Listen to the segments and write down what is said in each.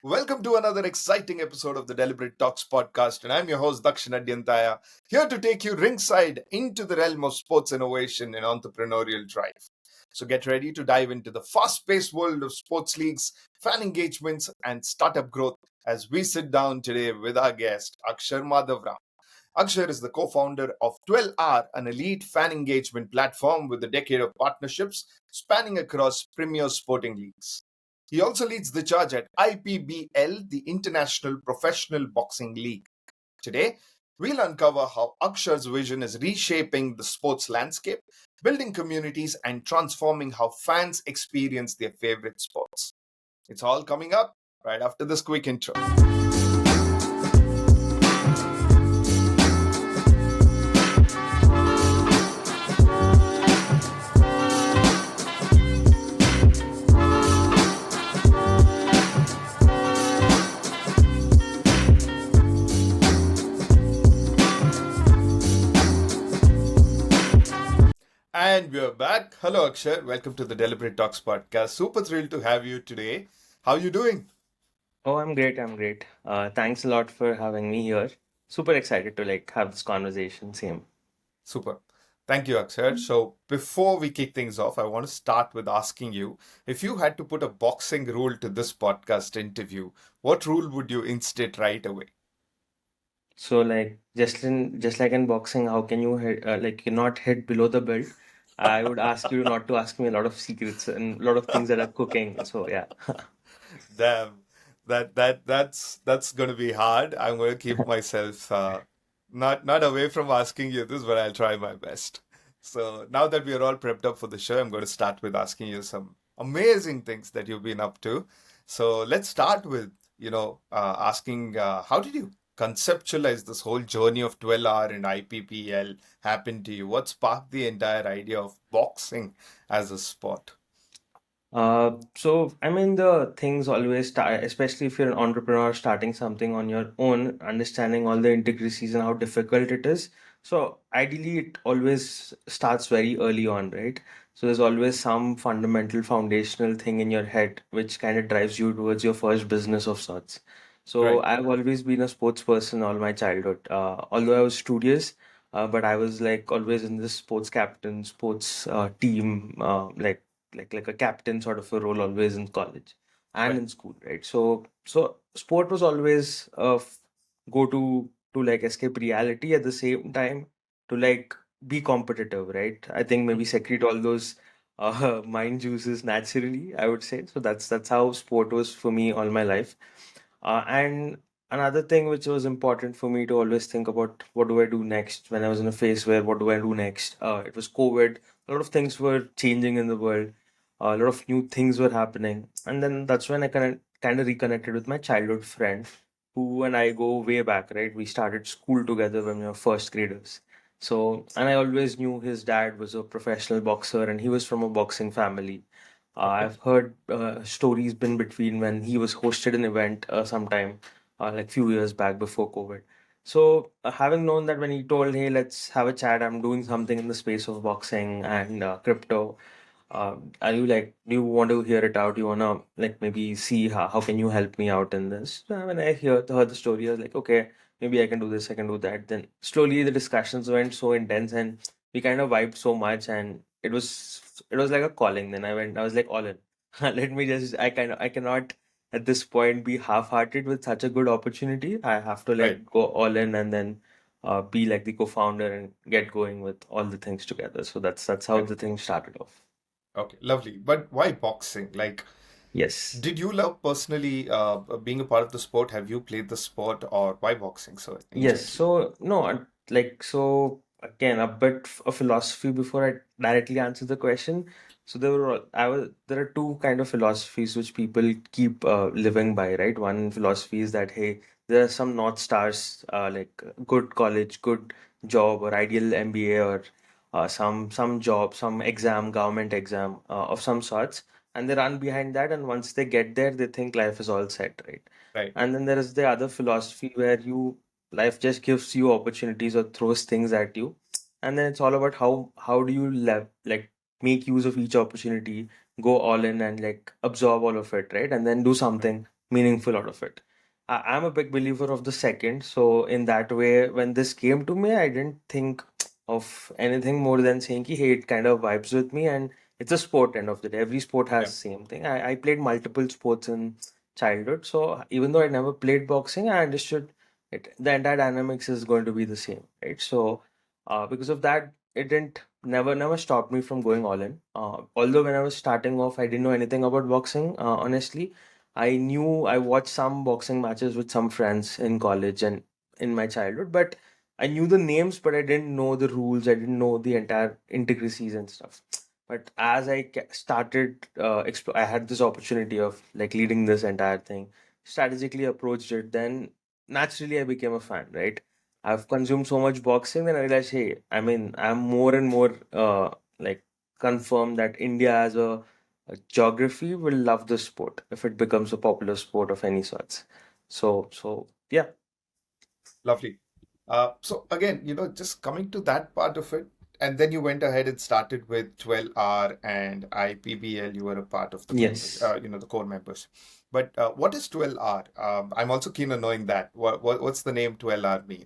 Welcome to another exciting episode of the Deliberate Talks podcast, and I'm your host Dakshin Adyanthaya, here to take you ringside into the realm of sports innovation and entrepreneurial drive. So get ready to dive into the fast-paced world of sports leagues, fan engagements, and startup growth as we sit down today with our guest Akshar Madhavaram. Akshar is the co-founder of 12R, an elite fan engagement platform with a decade of partnerships spanning across premier sporting leagues. He also leads the charge at IPBL, the International Professional Boxing League. Today, we'll uncover how Akshar's vision is reshaping the sports landscape, building communities, and transforming how fans experience their favorite sports. It's all coming up right after this quick intro. And we're back. Hello, Akshar. Welcome to the Deliberate Talks podcast. Super thrilled to have you today. How are you doing? Oh, I'm great. I'm great. Thanks a lot for having me here. Super excited to have this conversation. Same. Super. Thank you, Akshar. So, before we kick things off, I want to start with asking you if you had to put a boxing rule to this podcast interview, what rule would you instate right away? So just like in boxing, how can you hit you not hit below the belt? I would ask you not to ask me a lot of secrets and a lot of things that are cooking. So yeah. Damn, that's going to be hard. I'm going to keep myself not away from asking you this, but I'll try my best. So now that we are all prepped up for the show, I'm going to start with asking you some amazing things that you've been up to. So let's start with asking how did you conceptualize this whole journey of 12R and IPPL happen to you? What sparked the entire idea of boxing as a sport? So I mean the things always start, especially if you're an entrepreneur starting something on your own, understanding all the intricacies and how difficult it is. So ideally, it always starts very early on, right? So there's always some fundamental foundational thing in your head which kind of drives you towards your first business of sorts. So Right. I've always been a sports person all my childhood. Although I was studious, but I was like always in this sports captain, sports team, like a captain sort of a role always in college and Right. in school, right? So sport was always go to like escape reality at the same time to like be competitive, right? I think maybe secrete all those mind juices naturally, I would say. So that's how sport was for me all my life. And another thing which was important for me to always think about, what do I do next when I was in a phase where what do I do next? It was COVID. A lot of things were changing in the world. A lot of new things were happening. And then that's when I kind of reconnected with my childhood friend, who and I go way back, right? We started school together when we were first graders. So, and I always knew his dad was a professional boxer and he was from a boxing family. Okay. I've heard stories been between when he was hosted an event sometime like few years back before COVID. So having known that, when he told, "Hey, let's have a chat. I'm doing something in the space of boxing and crypto. Are you like, do you want to hear it out? You wanna like maybe see how can you help me out in this?" So when I heard the story, I was like, okay, maybe I can do this, I can do that. Then slowly the discussions went so intense and we kind of vibed so much, and it was like a calling. Then I was like all in. Let me just I cannot at this point be half-hearted with such a good opportunity. I have to Right. like go all in and then be like the co-founder and get going with all the things together. So that's how Right. the thing started off. Okay, lovely. But why boxing? Like, Yes. did you love personally being a part of the sport? Have you played the sport, or why boxing? So, in Yes. general. So no, so again, a bit of philosophy before I directly answer the question. So there are two kind of philosophies which people keep living by, right? One philosophy is that, hey, there are some north stars, like good college, good job, or ideal MBA, or some job, some exam, government exam of some sorts, and they run behind that, and once they get there, they think life is all set, right? Right. And then there is the other philosophy where you life just gives you opportunities or throws things at you, and then it's all about how do you like make use of each opportunity, go all in and like absorb all of it, right? And then do Right. something meaningful out of it. I'm a big believer of the second. So in that way, when this came to me, I didn't think of anything more than saying, ki, hey, it kind of vibes with me, and it's a sport. End of the day, every sport has Yeah. same thing. I played multiple sports in childhood, so even though I never played boxing, I understood it. The entire dynamics is going to be the same, right? So because of that, it didn't never stopped me from going all in. Although when I was starting off, I didn't know anything about boxing. Honestly, I knew I watched some boxing matches with some friends in college and in my childhood, but I knew the names, but I didn't know the rules. I didn't know the entire intricacies and stuff. But as I started, I had this opportunity of like leading this entire thing, strategically approached it. Then naturally, I became a fan. Right? I've consumed so much boxing, then I realized, hey, I mean, I'm more and more like confirmed that India as a geography will love the sport if it becomes a popular sport of any sorts. So yeah. Lovely. So again, just coming to that part of it, and then you went ahead and started with 12R and IPBL. You were a part of the members, Yes. the core members. But what is 12R? I'm also keen on knowing that. What's the name 12R mean?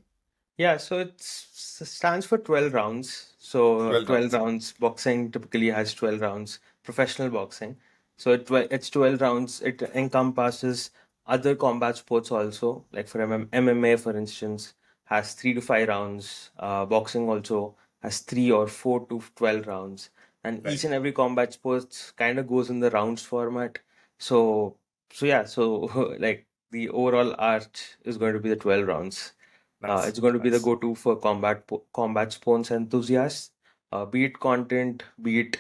Yeah, so stands for 12 rounds. So 12 12 rounds. rounds. Boxing typically has 12 rounds. Professional boxing. So it's 12 rounds. It encompasses other combat sports also. Like for MMA, for instance, has 3 to 5 rounds. Boxing also has 3 or 4 to 12 rounds. And Right. each and every combat sports kind of goes in the rounds format. So, so yeah, so like the overall arch is going to be the 12 rounds. Nice. It's going to be the Nice. go-to for combat sports enthusiasts. Be it content, be it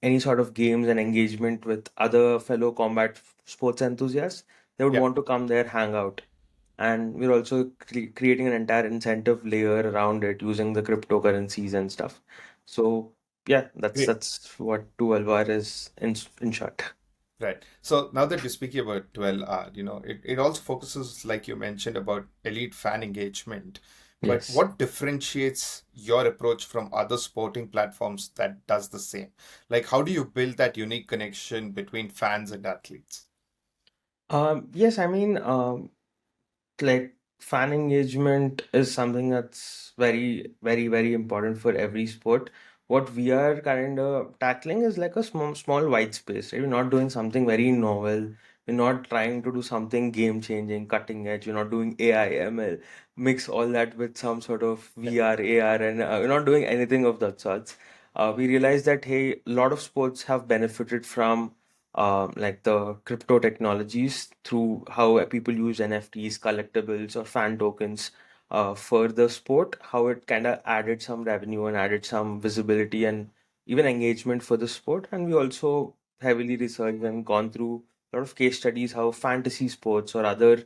any sort of games and engagement with other fellow combat sports enthusiasts, they would Yeah. want to come there, hang out. And we're also creating an entire incentive layer around it using the cryptocurrencies and stuff. So yeah, that's Great. that's what 2LVR is in short. Right. So now that you're speaking about 12R, it also focuses, like you mentioned, about elite fan engagement. But Yes. what differentiates your approach from other sporting platforms that does the same? Like, how do you build that unique connection between fans and athletes? Yes, I mean, like fan engagement is something that's very important for every sport. What we are kind of tackling is like a small white space, right? We're not doing something very novel. We're not trying to do something game changing, cutting edge. We're not doing AI, ML, mix all that with some sort of Yeah. VR, AR, and we're not doing anything of that sorts. We realize that hey, a lot of sports have benefited from like the crypto technologies through how people use NFTs, collectibles, or fan tokens for the sport, how it kind of added some revenue and added some visibility and even engagement for the sport. And we also heavily researched and gone through a lot of case studies how fantasy sports or other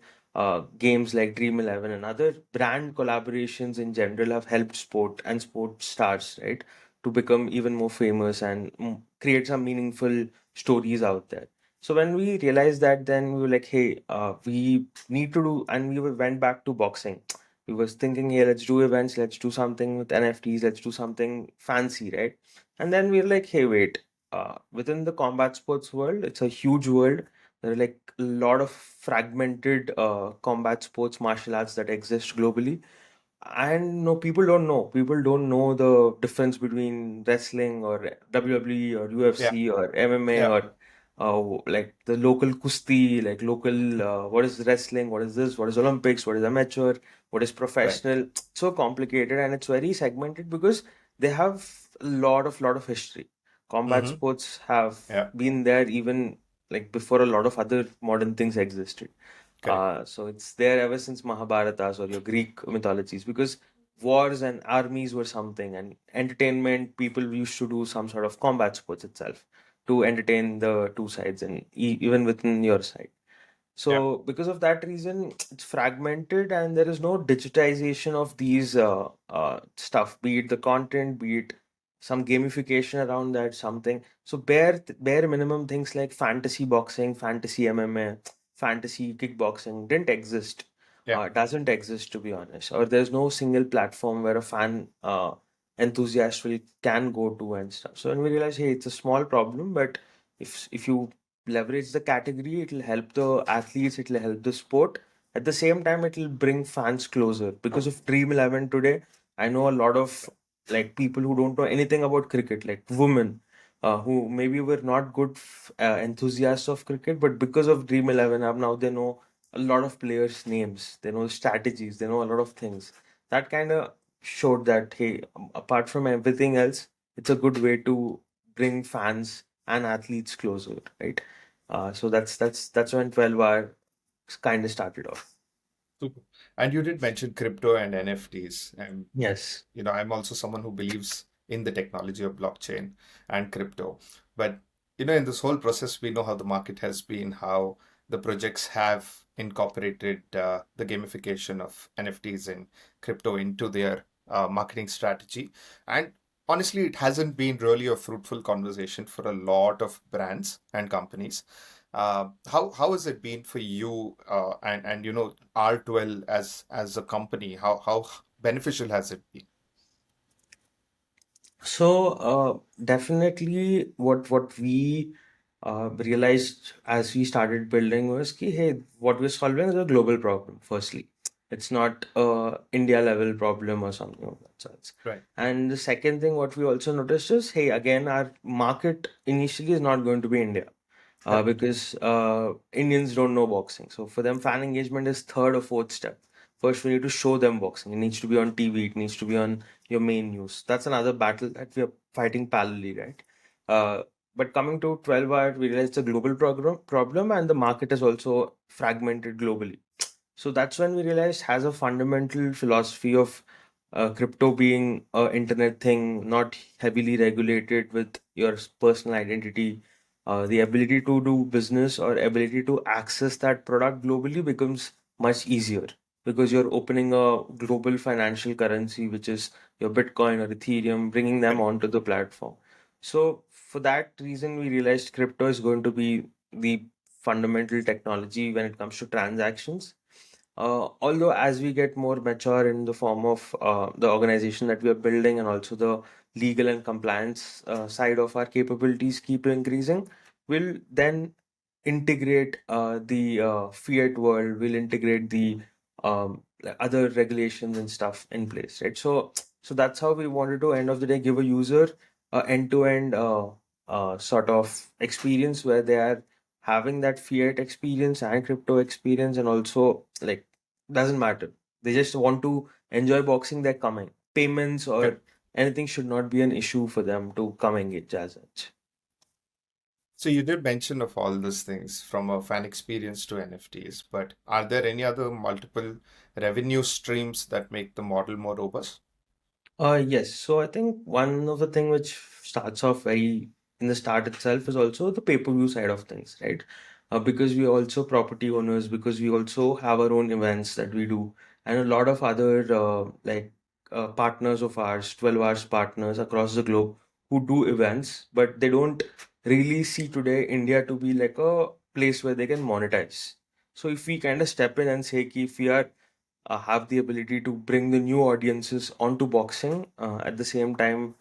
games like Dream 11 and other brand collaborations in general have helped sport and sport stars, right, to become even more famous and create some meaningful stories out there. So when we realized that, then we were like, hey, we need to do, and went back to boxing. We was thinking, hey, let's do events, let's do something with NFTs, let's do something fancy, right? And then we are like, hey, wait, within the combat sports world, it's a huge world. There are like a lot of fragmented combat sports martial arts that exist globally, and no, people don't know the difference between wrestling or WWE or Yeah. UFC or MMA Yeah. or like the local kusti, like local what is wrestling, what is this, what is Olympics, what is amateur, what is Right. professional. So complicated and it's very segmented because they have a lot of history. Combat Mm-hmm. sports have Yeah. been there even like before a lot of other modern things existed. Correct. So it's there ever since Mahabharatas or your Greek mythologies because wars and armies were something, and entertainment, people used to do some sort of combat sports itself to entertain the two sides and even within your side. Yeah. So because of that reason, it's fragmented and there is no digitization of these stuff, be it the content, be it some gamification around that, something. So bare minimum things like fantasy boxing, fantasy MMA, fantasy kickboxing didn't exist. Yeah. Doesn't exist to be honest. Or there's no single platform where a fan enthusiast can go to and stuff. So when we realize, hey, it's a small problem, but if you leverage the category, it'll help the athletes, it'll help the sport. At the same time, it'll bring fans closer. Because of Dream 11 today, I know a lot of like people who don't know anything about cricket, like women, who maybe were not good enthusiasts of cricket, but because of Dream 11 app, now they know a lot of players' names, they know strategies, they know a lot of things. That kind of showed that, hey, apart from everything else, it's a good way to bring fans and athletes closer, right? So that's when 12 hour kind of started off. Super. And you did mention crypto and NFTs. And, Yes. I'm also someone who believes in the technology of blockchain and crypto. But, in this whole process, we know how the market has been, how the projects have incorporated the gamification of NFTs and crypto into their marketing strategy. And honestly, it hasn't been really a fruitful conversation for a lot of brands and companies. How has it been for you and R12 as a company? How beneficial has it been? So definitely what we realized as we started building was ki, hey, what we're solving is a global problem, firstly. It's not a India level problem or something of that sorts. Right. And the second thing what we also noticed is, hey, again, our market initially is not going to be India. Correct. Because Indians don't know boxing. So for them, fan engagement is third or fourth step. First, we need to show them boxing. It needs to be on TV. It needs to be on your main news. That's another battle that we are fighting parallelly, right? But coming to 12 hour, we realize it's a global problem, and the market is also fragmented globally. So that's when we realized has a fundamental philosophy of crypto being a internet thing, not heavily regulated with your personal identity. The ability to do business or ability to access that product globally becomes much easier because you're opening a global financial currency, which is your Bitcoin or Ethereum, bringing them Correct. onto the platform. So for that reason, we realized crypto is going to be the fundamental technology when it comes to transactions. Although as we get more mature in the form of the organization that we are building and also the legal and compliance side of our capabilities keep increasing, we'll then integrate the fiat world, we'll integrate the other regulations and stuff in place, right? So that's how we wanted to end of the day give a user end-to-end sort of experience where they are having that fiat experience and crypto experience and also like doesn't matter. They just want to enjoy boxing, they're coming. Payments or Correct. anything should not be an issue for them to come engage as such. So you did mention of all these things from a fan experience to NFTs, but are there any other multiple revenue streams that make the model more robust? Yes. So I think one of the thing which starts off very in the start itself is also the pay-per-view side of things, right? Because we also property owners, because we also have our own events that we do, and a lot of other partners of ours, 12 hours partners across the globe who do events, but they don't really see today India to be like a place where they can monetize. So if we kind of step in and say, ki if we are have the ability to bring the new audiences onto boxing. At the same time,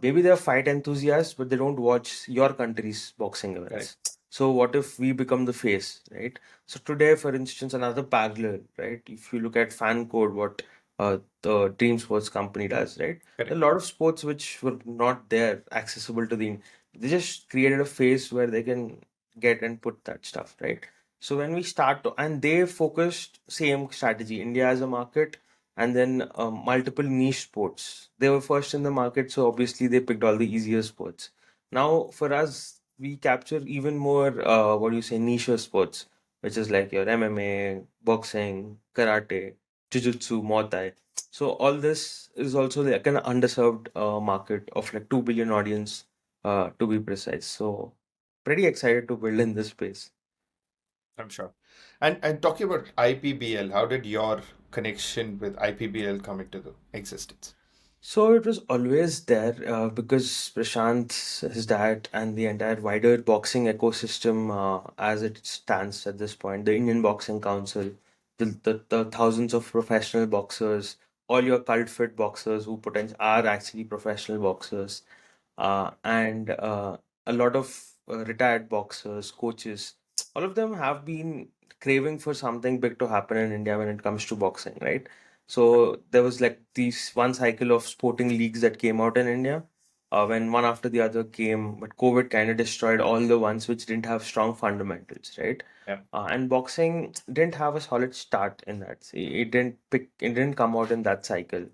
maybe they're fight enthusiasts, but they don't watch your country's boxing Correct. events. So what if we become the face, right? So today, for instance, another parallel, right? If you look at fan code, what the Dream Sports company does, right? There are Correct. a lot of sports which were not there accessible to the. They just created a face where they can get and put that stuff, right? So when we start to, and they focused same strategy, India as a market, and then multiple niche sports. They were first in the market, so obviously they picked all the easier sports. Now for us, we capture even more, what do you say, niche sports, which is like your MMA, boxing, karate, jiu-jitsu, Muay Thai. So all this is also like an underserved market of like 2 billion audience, to be precise. So pretty excited to build in this space. I'm sure. And talking about IPBL, how did your connection with IPBL come into the existence? So it was always there because Prashant, his dad, and the entire wider boxing ecosystem, as it stands at this point, the Indian Boxing Council, the thousands of professional boxers, all your cult fit boxers who are actually professional boxers, and a lot of retired boxers, coaches, all of them have been craving for something big to happen in India when it comes to boxing, right? So there was like these one cycle of sporting leagues that came out in India, when one after the other came, but COVID kind of destroyed all the ones which didn't have strong fundamentals, right? Yeah. And boxing didn't have a solid start in that. It didn't come out in that cycle.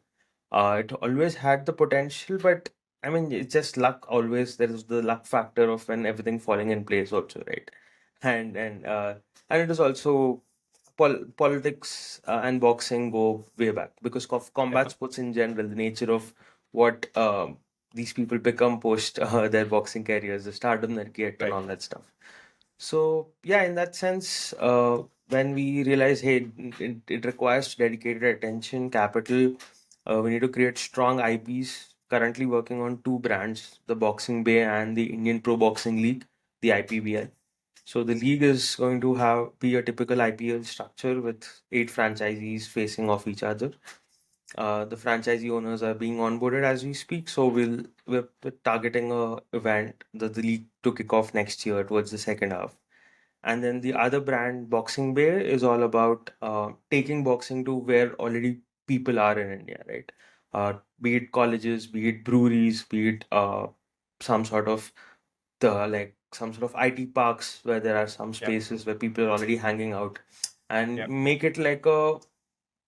It always had the potential, but I mean, it's just luck always. There is the luck factor of when everything falling in place also, right? And it is also politics and boxing go way back because of Yeah. combat sports in general, the nature of what these people become post their boxing careers, the stardom that get and Right. all that stuff. So yeah, in that sense, when we realize, hey, it requires dedicated attention, capital, we need to create strong IPs. Currently working on two brands, the Boxing Bay and the Indian Pro Boxing League, the IPBL. So the league is going to have be a typical IPL structure with eight franchisees facing off each other. The franchisee owners are being onboarded as we speak. So we're targeting a event the league to kick off next year towards the second half. And then the other brand, Boxing Bay, is all about taking boxing to where already people are in India, right? Be it colleges, be it breweries, be it some sort of some sort of IT parks where there are some Yeah. spaces where people are already hanging out, and Yeah. make it like a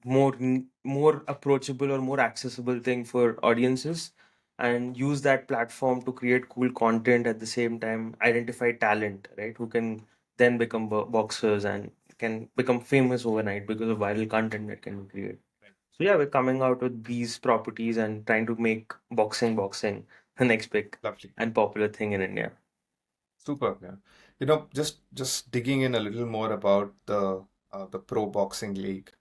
more approachable or more accessible thing for audiences, and use that platform to create cool content at the same time identify talent, right, who can then become boxers and can become famous overnight because of viral content that can be created. Right. So yeah, we're coming out with these properties and trying to make boxing the next big Lovely. and popular thing in India. Super. Yeah. Just digging in a little more about the pro boxing league.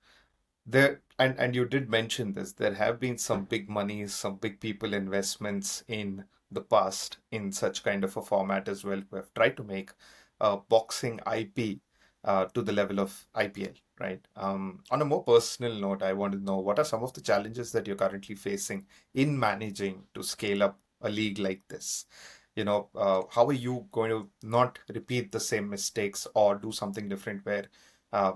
There and you did mention this. There have been some big monies, some big people investments in the past in such kind of a format as well, who have tried to make boxing IP to the level of IPL, right? On a more personal note, I want to know what are some of the challenges that you're currently facing in managing to scale up a league like this? How are you going to not repeat the same mistakes or do something different where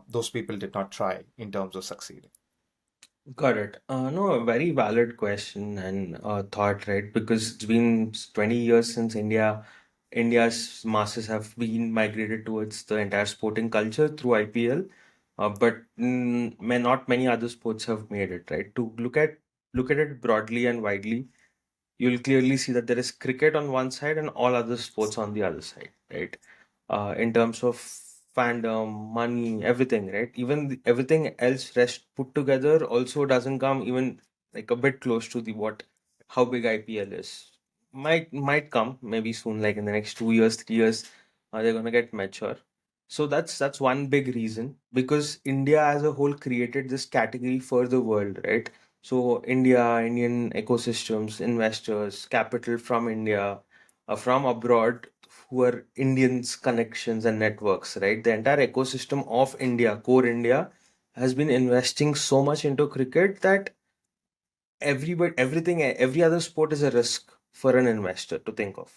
those people did not try in terms of succeeding? Got it. No, a very valid question and thought, right? Because it's been 20 years since India's masses have been migrated towards the entire sporting culture through IPL, but not many other sports have made it, right? To look at it broadly and widely, you'll clearly see that there is cricket on one side and all other sports on the other side, right? In terms of fandom, money, everything, right? Even everything else rest put together also doesn't come even like a bit close to the what how big IPL is. Might come maybe soon, like in the next 2 years, 3 years, they're gonna get mature. So that's one big reason because India as a whole created this category for the world, right? So India, Indian ecosystems, investors, capital from India, from abroad, who are Indians, connections and networks, right? The entire ecosystem of India, core India, has been investing so much into cricket that every other sport is a risk for an investor to think of,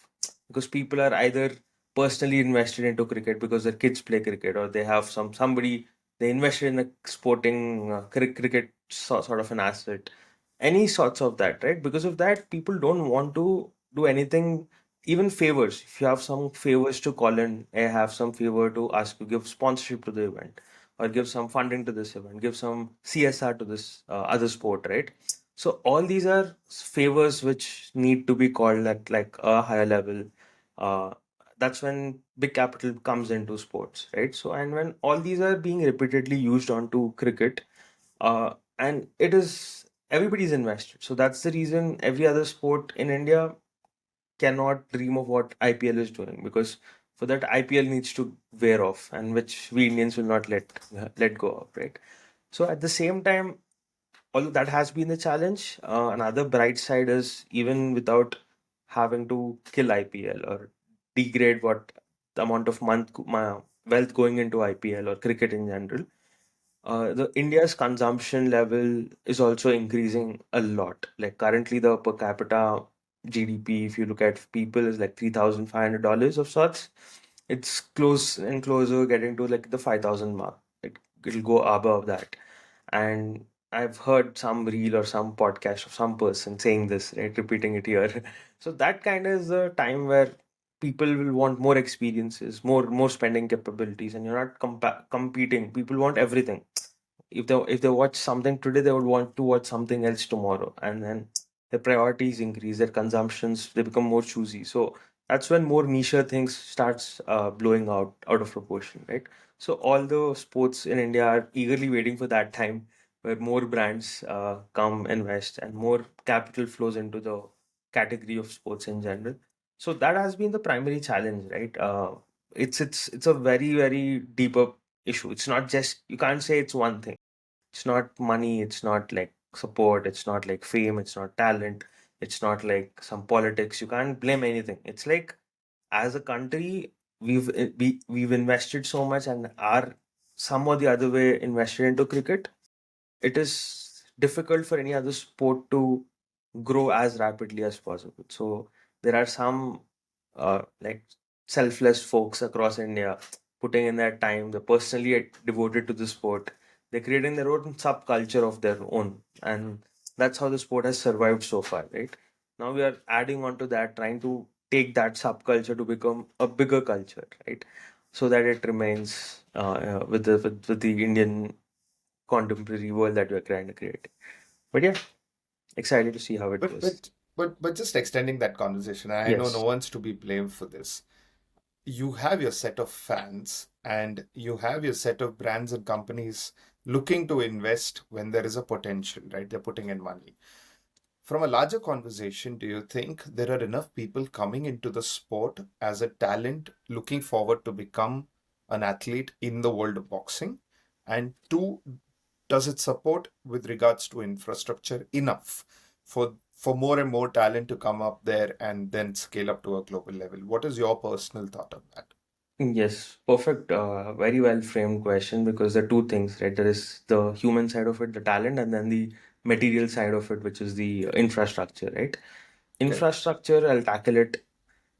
because people are either personally invested into cricket because their kids play cricket, or they have somebody they invested in a sporting cricket sort of an asset, any sorts of that, right? Because of that, people don't want to do anything, even favors. If you have some favors to call in, I have some favor to ask you, give sponsorship to the event, or give some funding to this event, give some CSR to this other sport, right? So all these are favors which need to be called at like a higher level. Uh, that's when big capital comes into sports, right? So and when all these are being repeatedly used onto cricket, and it is everybody's invested. So that's the reason every other sport in India cannot dream of what IPL is doing, because for that IPL needs to wear off, and which we Indians will not let go of, right? So at the same time, although that has been the challenge, another bright side is even without having to kill IPL or degrade what the amount of wealth going into IPL or cricket in general, the India's consumption level is also increasing a lot. Like currently, the per capita GDP, if you look at people, is like $3,500 of sorts. It's close and closer, getting to like the 5,000 mark. It'll go above that. And I've heard some reel or some podcast of some person saying this, right, repeating it here. So that kind of is the time where people will want more experiences, more spending capabilities, and you're not competing. People want everything. If they watch something today, they would want to watch something else tomorrow, and then their priorities increase, their consumptions, they become more choosy. So that's when more niche things starts blowing out of proportion, right? So all the sports in India are eagerly waiting for that time where more brands come invest and more capital flows into the category of sports in general. So that has been the primary challenge, right? It's a very deeper issue. It's not just, you can't say it's one thing. It's not money, it's not like support, it's not like fame, it's not talent, it's not like some politics. You can't blame anything. It's like, as a country, we've invested so much and are some or the other way invested into cricket. It is difficult for any other sport to grow as rapidly as possible. So there are some like selfless folks across India putting in their time. They're personally devoted to the sport. They're creating their own subculture of their own, and that's how the sport has survived so far, right? Now we are adding on to that, trying to take that subculture to become a bigger culture, right? So that it remains with the Indian contemporary world that we're trying to create. But yeah, excited to see how it But goes. but but just extending that conversation, I know no Yes. one's to be blamed for this. You have your set of fans and you have your set of brands and companies looking to invest when there is a potential, right? They're putting in money. From a larger conversation, do you think there are enough people coming into the sport as a talent looking forward to become an athlete in the world of boxing? And two, does it support with regards to infrastructure enough for more and more talent to come up there and then scale up to a global level? What is your personal thought on that? Yes, perfect. Very well framed question, because there are two things, right? There is the human side of it, the talent, and then the material side of it, which is the infrastructure, right? Okay. Infrastructure, I'll tackle it.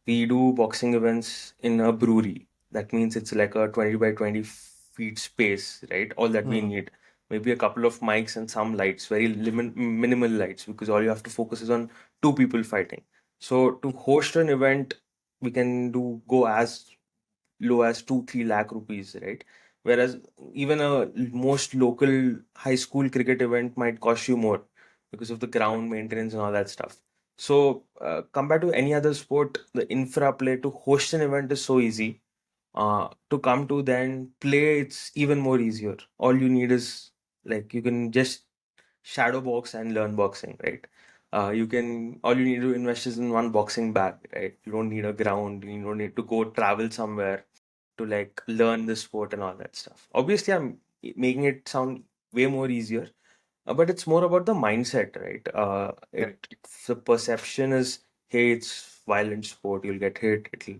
We do boxing events in a brewery. That means it's like a 20 by 20 feet space, right? All that we Hmm. need. Maybe a couple of mics and some lights, very minimal lights, because all you have to focus is on two people fighting. So to host an event, we can do go as low as 2-3 lakh rupees, right? Whereas even a most local high school cricket event might cost you more because of the Right. ground maintenance and all that stuff. So compared to any other sport, the infra play to host an event is so easy. To come to then play, it's even more easier. All you need is, like, you can just shadow box and learn boxing, right? You can, all you need to invest is in one boxing bag, right? You don't need a ground, you don't need to go travel somewhere to like learn the sport and all that stuff. Obviously, I'm making it sound way more easier, but it's more about the mindset, right? Correct. The perception is, hey, it's violent sport, you'll get hit, it'll.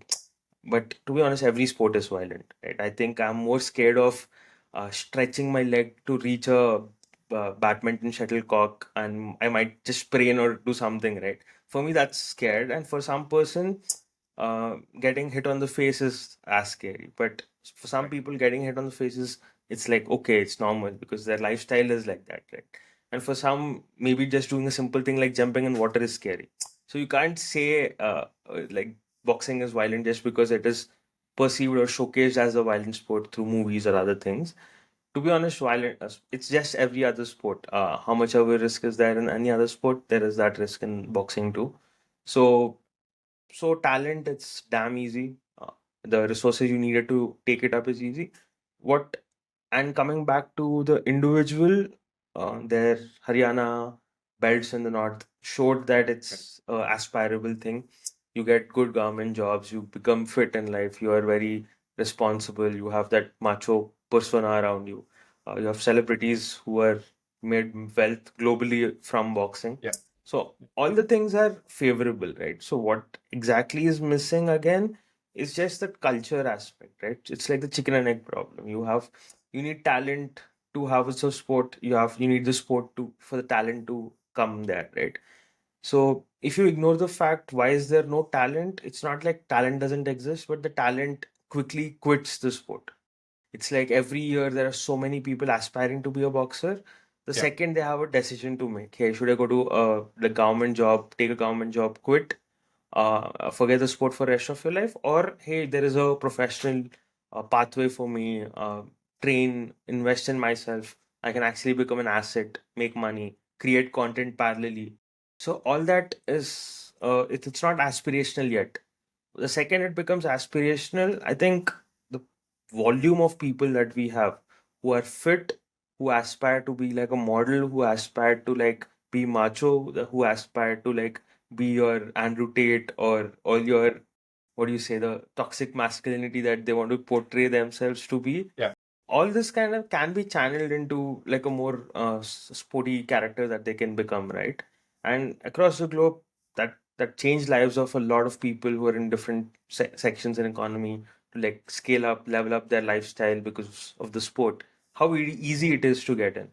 But to be honest, every sport is violent, right? I think I'm more scared of stretching my leg to reach a badminton shuttlecock, and I might just sprain or do something, right? For me, that's scared, and for some person, getting hit on the face is as scary. But for some Right. people, getting hit on the face is, it's like, okay, it's normal because their lifestyle is like that, right? And for some, maybe just doing a simple thing like jumping in water is scary. So you can't say like boxing is violent just because it is perceived or showcased as a violent sport through movies or other things. To be honest, violent, it's just every other sport. How much of a risk is there in any other sport? There is that risk in boxing too. So talent, it's damn easy. The resources you needed to take it up is easy. What, and coming back to the individual, their Haryana belts in the north showed that Correct. it's a aspirable thing. You get good government jobs, you become fit in life, you are very responsible, you have that macho persona around you. You have celebrities who are made wealth globally from boxing. Yeah. So all the things are favorable, right? So what exactly is missing again is just that culture aspect, right? It's like the chicken and egg problem. You need talent to have a sport. You need the sport to for the talent to come there, right? So if you ignore the fact why is there no talent, it's not like talent doesn't exist, but the talent quickly quits the sport. It's like every year there are so many people aspiring to be a boxer. The Yeah. second they have a decision to make, hey, should I go to the government job, take a government job, quit, forget the sport for rest of your life, or hey, there is a professional pathway for me, train, invest in myself. I can actually become an asset, make money, create content parallelly. So all that is it's not aspirational yet. The second it becomes aspirational, I think the volume of people that we have who are fit, who aspire to be like a model, who aspire to like be macho, who aspire to like be your Andrew Tate or all your, what do you say, the toxic masculinity that they want to portray themselves to be. Yeah. All this kind of can be channeled into like a more sporty character that they can become, right? And across the globe, that changed lives of a lot of people who are in different sections in economy to like scale up, level up their lifestyle because of the sport. How easy it is to get in.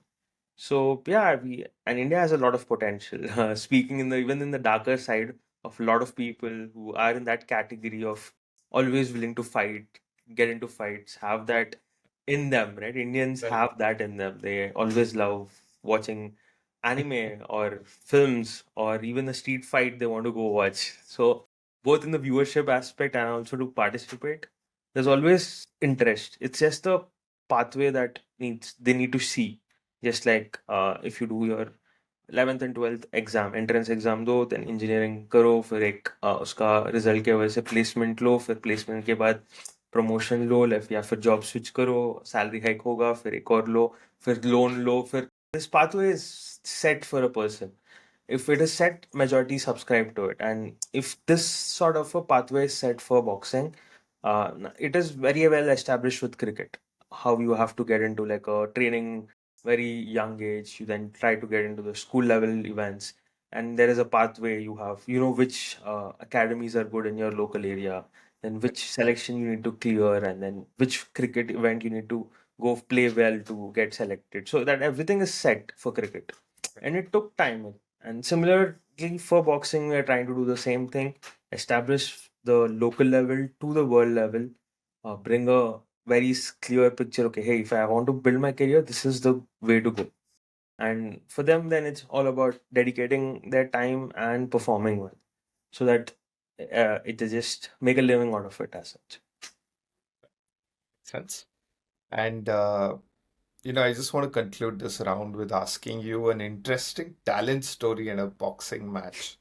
So yeah, and India has a lot of potential. Speaking in the even in the darker side of a lot of people who are in that category of always willing to fight, get into fights, have that in them, right? Indians Right. have that in them. They always love watching anime or films or even a street fight they want to go watch. So both in the viewership aspect and also to participate, there's always interest. It's just the pathway that needs they need to see, just like if you do your 11th and 12th exam entrance exam दो then engineering करो फिर एक उसका result की वजह से placement लो फिर placement के बाद प्रमोशन लो या फिर जॉब स्विच करो सैलरी हाइक होगा फिर एक और लो फिर लोन लो फिर this pathway is set for a person. If it is set, majority subscribe to it. And if this sort of a pathway is set for boxing, it is very well established with cricket. How you have to get into like a training very young age, you then try to get into the school level events, and there is a pathway you have, you know, which academies are good in your local area, then which selection you need to clear, and then which cricket event you need to go play well to get selected. So that everything is set for cricket, and it took time. And similarly for boxing, we are trying to do the same thing, establish the local level to the world level, bring a very clear picture. Okay, hey, if I want to build my career, this is the way to go. And for them, then it's all about dedicating their time and performing well, so that it just make a living out of it as such. Sense. And I just want to conclude this round with asking you an interesting talent story in a boxing match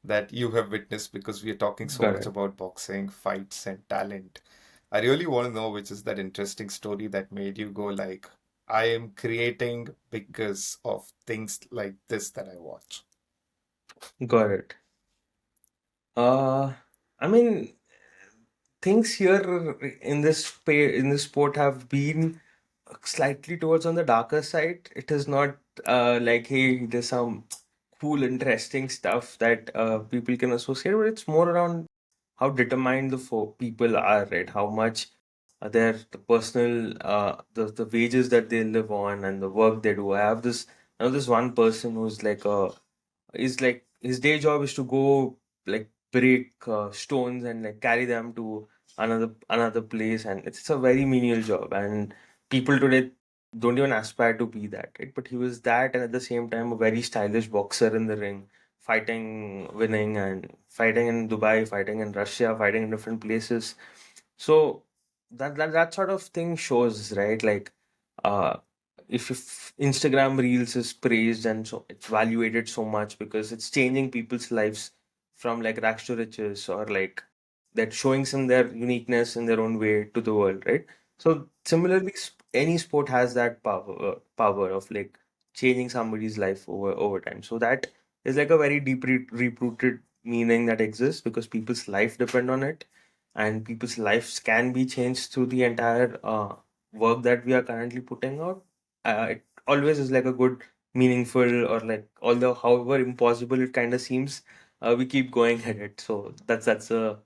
that you have witnessed, because we are talking so much Correct. about boxing, fights, and talent. I really want to know which is that interesting story that made you go like, I am creating because of things like this that I watch. Got it. Uh, I mean, things here in in this sport have been slightly towards on the darker side. It is not like hey, there's some cool, interesting stuff that people can associate, but it's more around how determined the people are, right? How much their the personal the wages that they live on and the work they do. I know this one person who's like a is like his day job is to go like break stones and like carry them to another place, and it's a very menial job, and people today don't even aspire to be that, right? But he was that, and at the same time a very stylish boxer in the ring, fighting, winning, and fighting in Dubai, fighting in Russia, fighting in different places. So that sort of thing shows, right? Like uh if Instagram Reels is praised and so it's valuated so much because it's changing people's lives from like rags to riches, or like that showing some their uniqueness in their own way to the world, right? So similarly, any sport has that power of like changing somebody's life over time. So that is like a very deep rooted meaning that exists because people's life depend on it, and people's lives can be changed through the entire work that we are currently putting out. It always is like a good, meaningful, or like although however impossible it kind of seems, we keep going at it. So that's a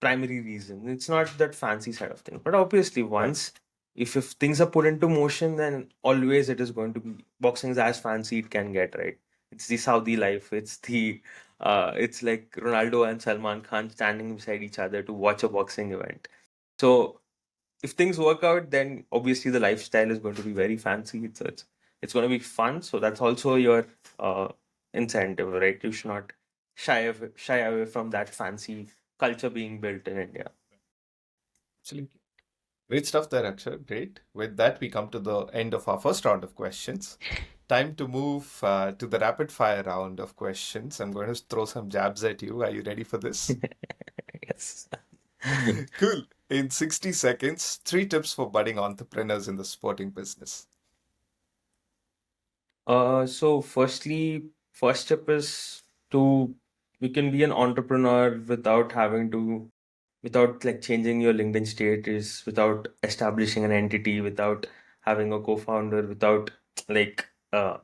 primary reason. It's not that fancy side of things, but obviously Right. once if things are put into motion, then always it is going to be boxing is as fancy it can get, right? It's the Saudi life. It's the It's like Ronaldo and Salman Khan standing beside each other to watch a boxing event. So if things work out, then obviously the lifestyle is going to be very fancy. It's going to be fun. So that's also your uh, incentive, right? You should not shy away from that fancy culture being built in India. Absolutely. Great stuff there, Akshar. Great. With that, we come to the end of our first round of questions. Time to move to the rapid fire round of questions. I'm going to throw some jabs at you. Are you ready for this? Yes. Cool. In 60 seconds, three tips for budding entrepreneurs in the sporting business. So firstly, first step is to you can be an entrepreneur without having to without like changing your LinkedIn status, without establishing an entity, without having a co-founder, without like uh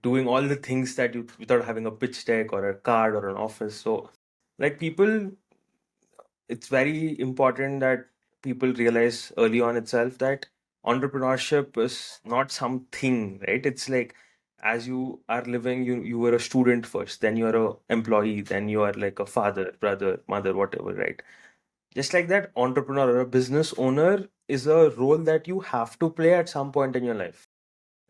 doing all the things that you without having a pitch deck or a card or an office. So like people it's very important that people realize early on itself that entrepreneurship is not something, right? It's like as you are living, you were a student first, then you're a employee, then you are like a father, brother, mother, whatever, right? Just like that, entrepreneur or a business owner is a role that you have to play at some point in your life.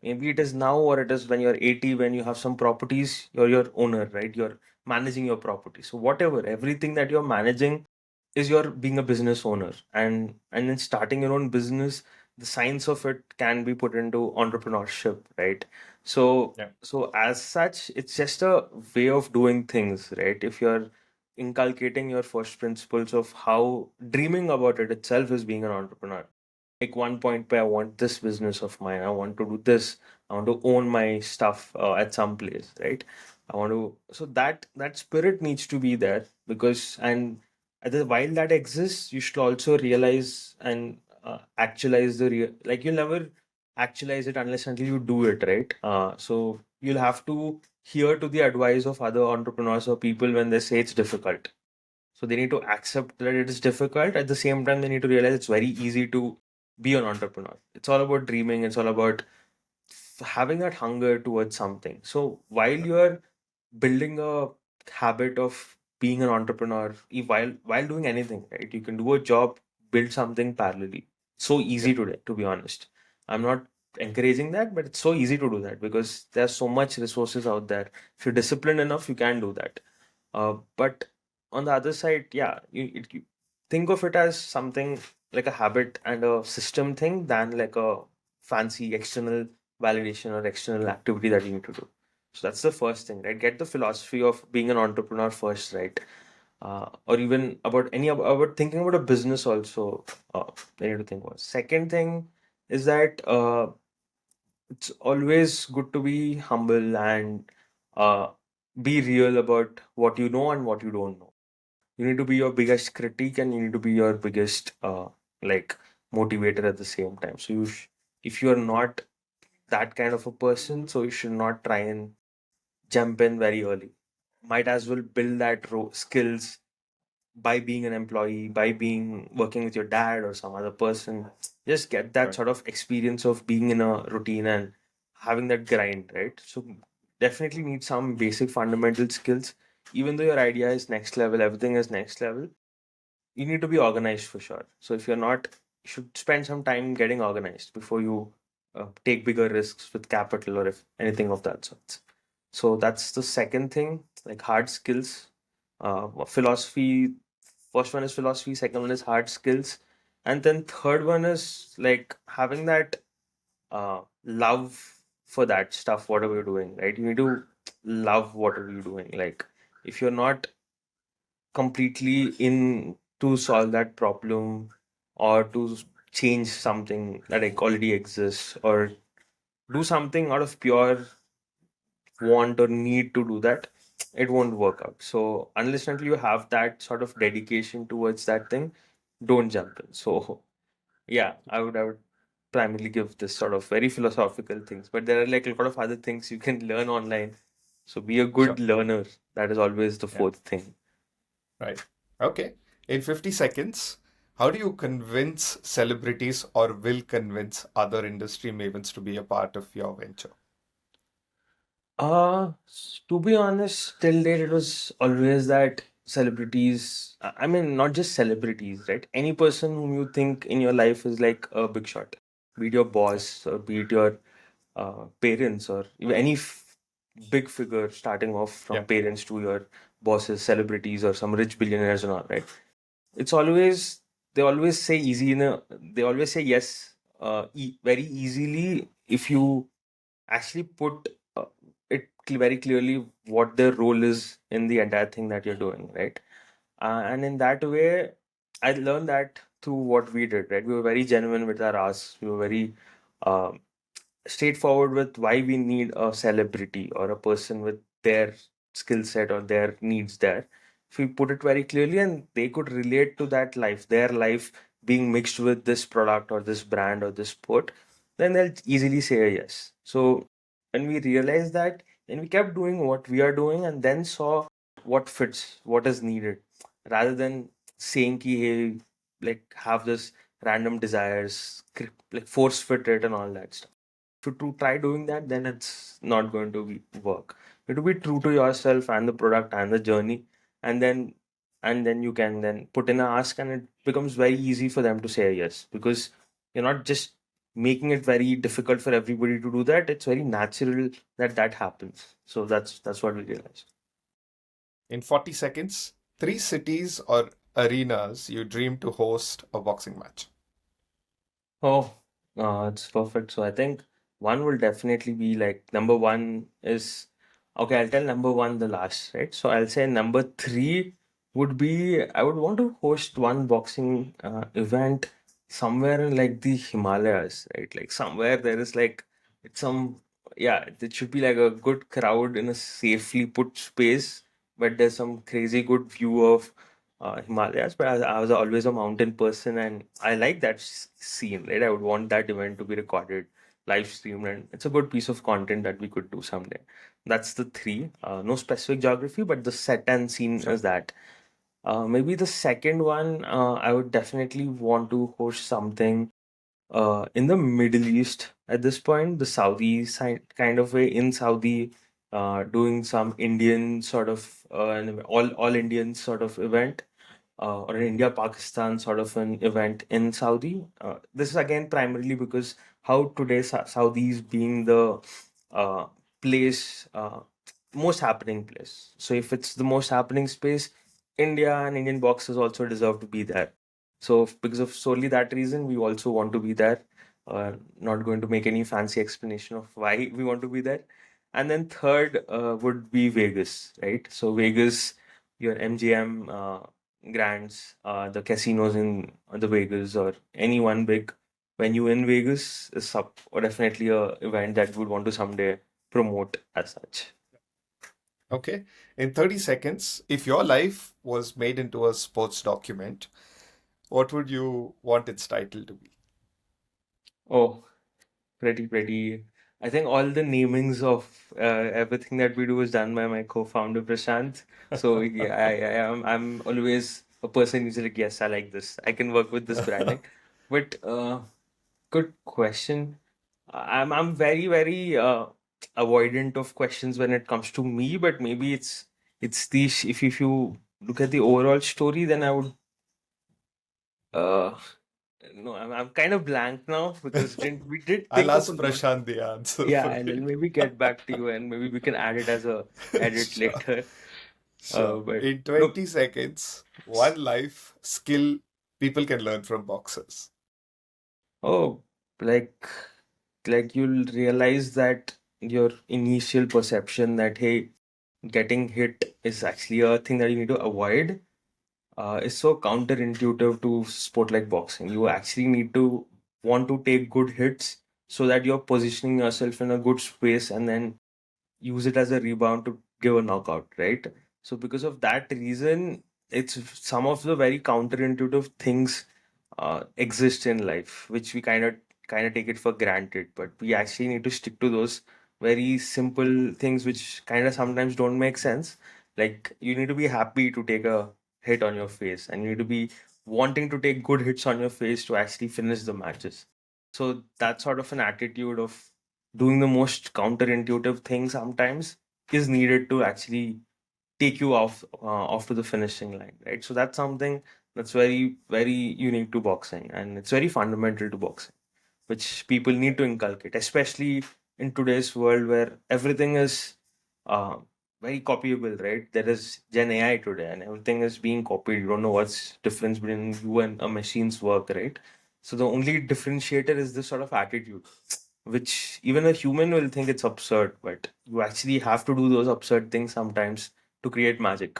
Maybe it is now or it is when you're 80, when you have some properties, you're your owner, right? You're managing your property. So whatever, everything that you're managing is your being a business owner. And in starting your own business, the science of it can be put into entrepreneurship, right? So Yeah. so as such, it's just a way of doing things, right? If you're inculcating your first principles of how dreaming about it itself is being an entrepreneur, like one point where I want this business of mine, I want to do this, I want to own my stuff at some place, right? I want to, so that spirit needs to be there because, and while that exists, you should also realize and actualize the real, like you'll never actualize it unless until you do it, right? So you'll have to hear to the advice of other entrepreneurs or people when they say it's difficult. So they need to accept that it is difficult. At the same time, they need to realize it's very easy to be an entrepreneur. It's all about dreaming. It's all about having that hunger towards something. So while you're building a habit of being an entrepreneur, while doing anything, right? You can do a job, build something parallelly. So Yeah. easy today, to be honest. I'm not encouraging that, but it's so easy to do that because there's so much resources out there. If you're disciplined enough, you can do that. But on the other side, yeah, you think of it as something like a habit and a system thing than like a fancy external validation or external activity that you need to do. So that's the first thing, right? Get the philosophy of being an entrepreneur first, right? Or even about about thinking about a business also. They need to think about. Second thing is that it's always good to be humble and uh, be real about what you know and what you don't know. You need to be your biggest critique and you need to be your biggest like motivator at the same time. So if you are not that kind of a person, so you should not try and jump in very early. Might as well build that skills by being an employee, by being working with your dad or some other person. Just get that Right. sort of experience of being in a routine and having that grind, right? So definitely need some basic fundamental skills. Even though your idea is next level, everything is next level, you need to be organized for sure. So if you're not, you should spend some time getting organized before you take bigger risks with capital or if anything of that sort. So that's the second thing, like hard skills. Philosophy. First one is philosophy. Second one is hard skills, and then third one is like having that love for that stuff. Whatever you're doing, right? You need to love whatever you're doing. Like if you're not completely in to solve that problem or to change something that like already exists or do something out of pure want or need to do that, it won't work out. So unless until you have that sort of dedication towards that thing, don't jump in. So yeah, I would primarily give this sort of very philosophical things, but there are like a lot of other things you can learn online. So be a Sure. good learner. That is always the Yeah. fourth thing. Right. Okay. In 50 seconds, how do you convince celebrities or will convince other industry mavens to be a part of your venture? To be honest, till date it was always that celebrities, I mean, not just celebrities, right? Any person whom you think in your life is like a big shot, be it your Yeah. boss or be it your parents or even any big figure, starting off from Yeah. parents to your bosses, celebrities, or some rich billionaires and all, right? It's always, they always say easy in a, they always say yes very easily if you actually put very clearly what their role is in the entire thing that you're doing, right? And in that way, I learned that through what we did, right? We were very genuine with our asks. We were very um straightforward with why we need a celebrity or a person with their skill set or their needs there. If we put it very clearly and they could relate to that life, their life being mixed with this product or this brand or this sport, then they'll easily say a yes. So when we realized that, then we kept doing what we are doing and then saw what fits, what is needed, rather than saying ki hey, like have this random desires, like force fit it and all that stuff. To try doing that, then it's not going to be work. You have to be true to yourself and the product and the journey, and then you can then put in a ask, and it becomes very easy for them to say yes because you're not just making it very difficult for everybody to do that. It's very natural that that happens. So that's what we realized. In 40 seconds, three cities or arenas you dream to host a boxing match. Oh, it's perfect. So I think one will definitely be like number one is okay. I'll tell number one the last, right? So I'll say number three would be I would want to host one boxing event somewhere in like the Himalayas, right? Like somewhere there is like it's some yeah, it should be like a good crowd in a safely put space, but there's some crazy good view of Himalayas, but I was always a mountain person and I like that scene, right? I would want that event to be recorded, live streamed, and it's a good piece of content that we could do someday. That's the three. No specific geography, but the set and scene Sure. is that. Maybe the second one, I would definitely want to host something in the Middle East at this point, the Saudi side kind of way in Saudi, doing some Indian sort of all Indian sort of event or an India Pakistan sort of an event in Saudi. This is again primarily because how today Saudi is being the uh, place, most happening place. So if it's the most happening space, India and Indian boxers also deserve to be there. So because of solely that reason, we also want to be there. Not going to make any fancy explanation of why we want to be there. And then third would be Vegas, right? So Vegas, your MGM. Grands, the casinos in the Vegas or any one big venue in Vegas is up or definitely a event that we would want to someday promote as such. Okay. In 30 seconds, if your life was made into a sports document, what would you want its title to be? Oh, pretty. I think all the namings of everything that we do is done by my co-founder Prashant. So yeah, I'm always a person who's like, yes, I like this. I can work with this branding. But good question. I'm very avoidant of questions when it comes to me, but maybe it's the if you look at the overall story, then I would uh no, I'm kind of blank now because didn't we did I'll think of a ask lot. Prashant the answer Yeah, for and you. then maybe get back to you and maybe we can add it as a edit Sure. later. Sure. But In no, 20 seconds, one life skill people can learn from boxers. oh, like you'll realize that your initial perception that hey, getting hit is actually a thing that you need to avoid is so counterintuitive to sport like boxing. You actually need to want to take good hits so that you're positioning yourself in a good space and then use it as a rebound to give a knockout, right? So because of that reason, it's some of the very counterintuitive things exist in life, which we kind of take it for granted, but we actually need to stick to those very simple things which kind of sometimes don't make sense. Like you need to be happy to take a hit on your face, and you need to be wanting to take good hits on your face to actually finish the matches. So that sort of an attitude of doing the most counterintuitive thing sometimes is needed to actually take you off to the finishing line, right? So that's something that's very very unique to boxing, and it's very fundamental to boxing, which people need to inculcate, especially in today's world where everything is uh, very copyable, right? There is Gen AI today, and everything is being copied. You don't know what's difference between you and a machine's work, right? So the only differentiator is this sort of attitude, which even a human will think it's absurd, but you actually have to do those absurd things sometimes to create magic.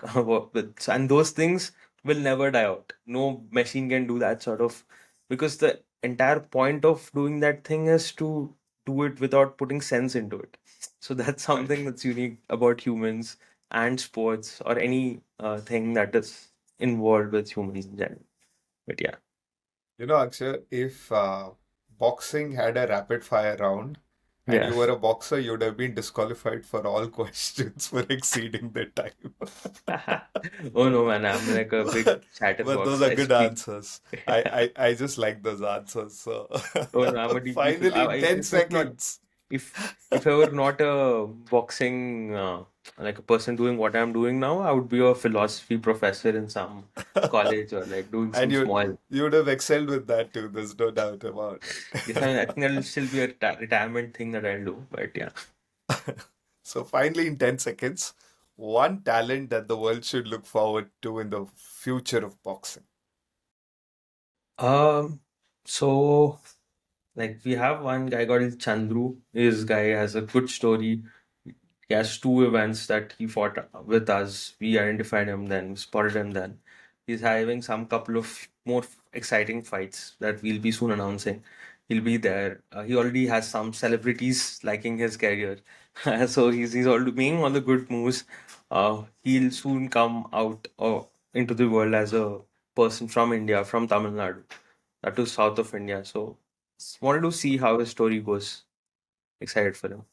And those things will never die out. No machine can do that sort of, because the entire point of doing that thing is to do it without putting sense into it. So that's Right. something that's unique about humans and sports, or any thing that is involved with humans in general. But yeah. Akshar, if boxing had a rapid fire round and Yeah. you were a boxer, you'd have been disqualified for all questions for exceeding the time. Oh no, man, I'm like a big But those chatterbox. are I good speak. answers. I just like those answers. So Oh no, I'm a deeply finally, in 10 if it's not, seconds. if I were not a boxing like a person doing what I'm doing now, I would be a philosophy professor in some college, or like doing And some small. you would have excelled with that too. There's no doubt about Yes, I it. think that'll still be a retirement thing that I'll do. But yeah. So finally, in 10 seconds, one talent that the world should look forward to in the future of boxing. Um. So, like, we have one guy called Chandru. This guy has a good story. He has two events that he fought with us. We identified him then, spotted him then. He's having some couple of more exciting fights that we'll be soon announcing. He'll be there. He already has some celebrities liking his career. So he's already making all the good moves. He'll soon come out into the world as a person from India, from Tamil Nadu, that to south of India. So wanted to see how his story goes. Excited for him.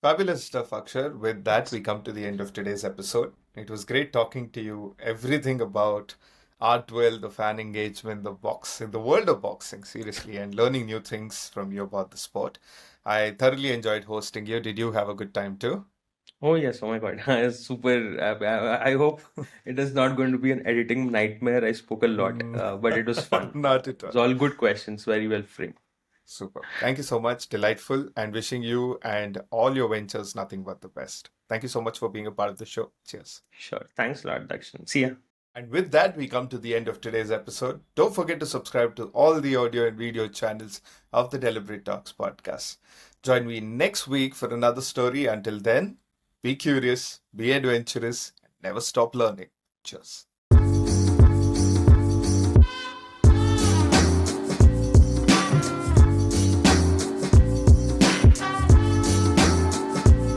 Fabulous stuff, Akshar. With that, we come to the end of today's episode. It was great talking to you. Everything about art well, the fan engagement, the boxing, the world of boxing, seriously, and learning new things from you about the sport. I thoroughly enjoyed hosting you. Did you have a good time too? Oh yes, oh my God, it's super. I hope it is not going to be an editing nightmare. I spoke a lot, Mm, but it was fun. not at It's all. all good questions, very well framed. Super. Thank you so much. Delightful, and wishing you and all your ventures nothing but the best. Thank you so much for being a part of the show. Cheers. Sure. Thanks a lot, Dakshin. See ya. And with that, we come to the end of today's episode. Don't forget to subscribe to all the audio and video channels of the Deliberate Talks podcast. Join me next week for another story. Until then, be curious, be adventurous, and never stop learning. Cheers.